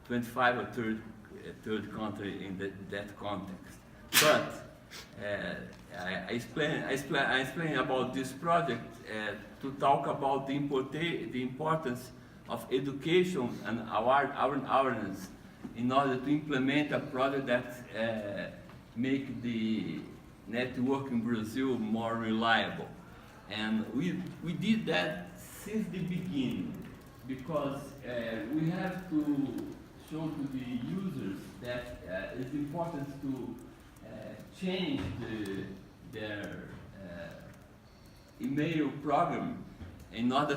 25 or third country in that context. But I explain about this project to talk about the importance of education and awareness in order to implement a project that make the network in Brazil more reliable. And we did that since the beginning, because we have to show to the users that it's important to change their email program in order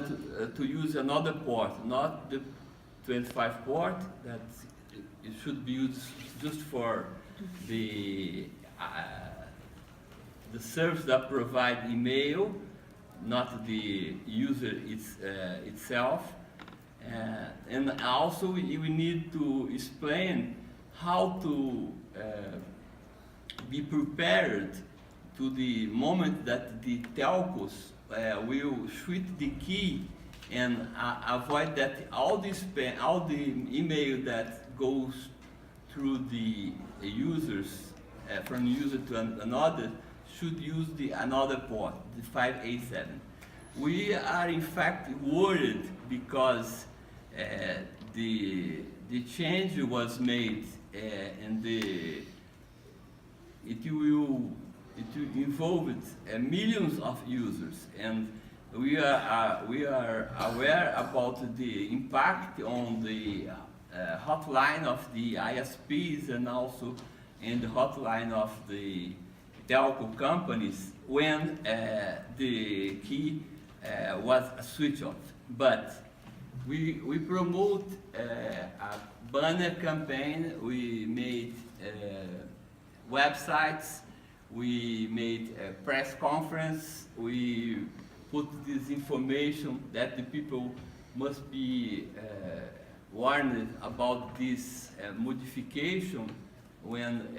to use another port, not the 25 port that it should be used just for the service that provide email, not the user itself. And also we need to explain how to be prepared to the moment that the telcos will switch the key and avoid that all the email that goes through the users, from user to another, should use another port, the 587. We are in fact worried because the change was made and it will involve millions of users, and we are aware about the impact on the hotline of the ISPs and also in the hotline of the telco companies when the key was switched off. But we promote a banner campaign, we made websites, we made a press conference, we put this information that the people must be warned about this modification when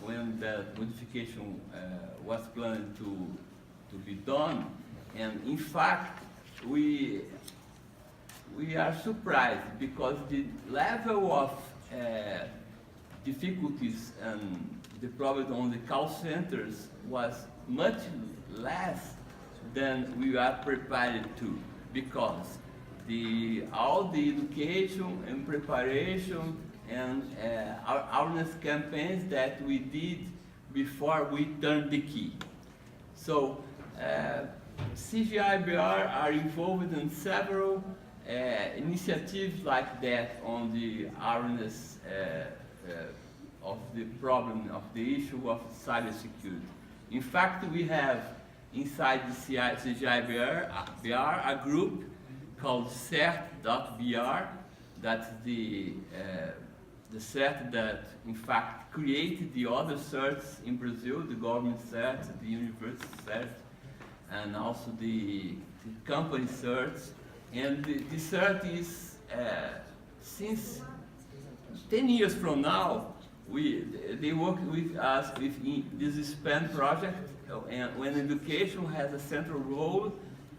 the modification was planned to be done. And in fact, we are surprised because the level of difficulties and the problem on the call centers was much less than we are prepared to, because all the education and preparation and awareness campaigns that we did before we turned the key. So CGI.br are involved in several initiatives like that on the awareness of the problem, of the issue of cybersecurity. In fact, we have inside the CGI.br a group called CERT.br, that's the CERT that in fact created the other certs in Brazil, the government cert, the university cert, and also the company certs. And the cert is, since 10 years from now, they work with us with this SPAN project, and when education has a central role,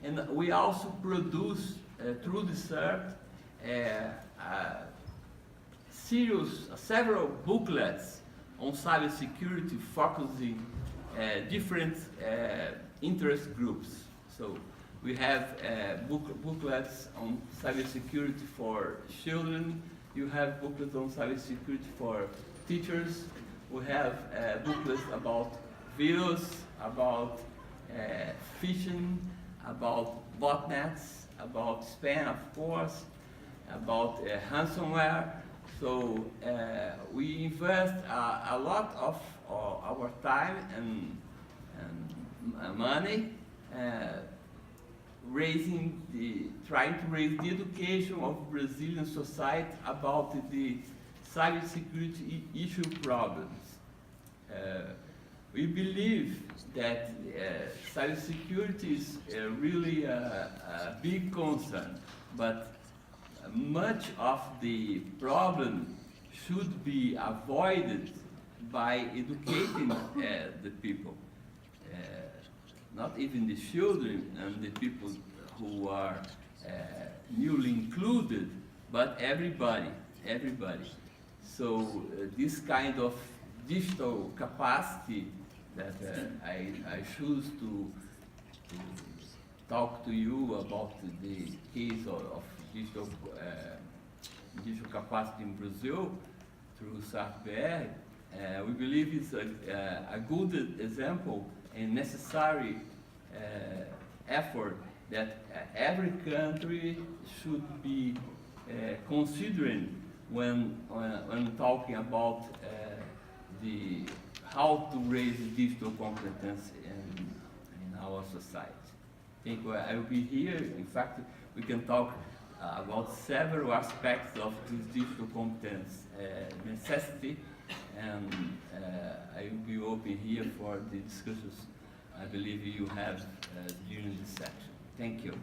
and we also produce through the CERT several booklets on cybersecurity focusing different interest groups. So we have booklets on cybersecurity for children, you have booklets on cybersecurity for teachers, we have booklets about virus, about phishing, about botnets, about spam, of course, about ransomware. So we invest a lot of our time and money trying to raise the education of Brazilian society about the cybersecurity issue problems. We believe that cybersecurity is really a big concern, but much of the problem should be avoided by educating the people. Not even the children and the people who are newly included, but everybody. So this kind of digital capacity that I choose to talk to you about the case of digital capacity in Brazil through CGI.br. We believe it's a good example and necessary effort that every country should be considering when talking about how to raise digital competence in our society. I think I will be here. In fact, we can talk about several aspects of this digital competence necessity, and I will be open here for the discussions I believe you have during this section. Thank you.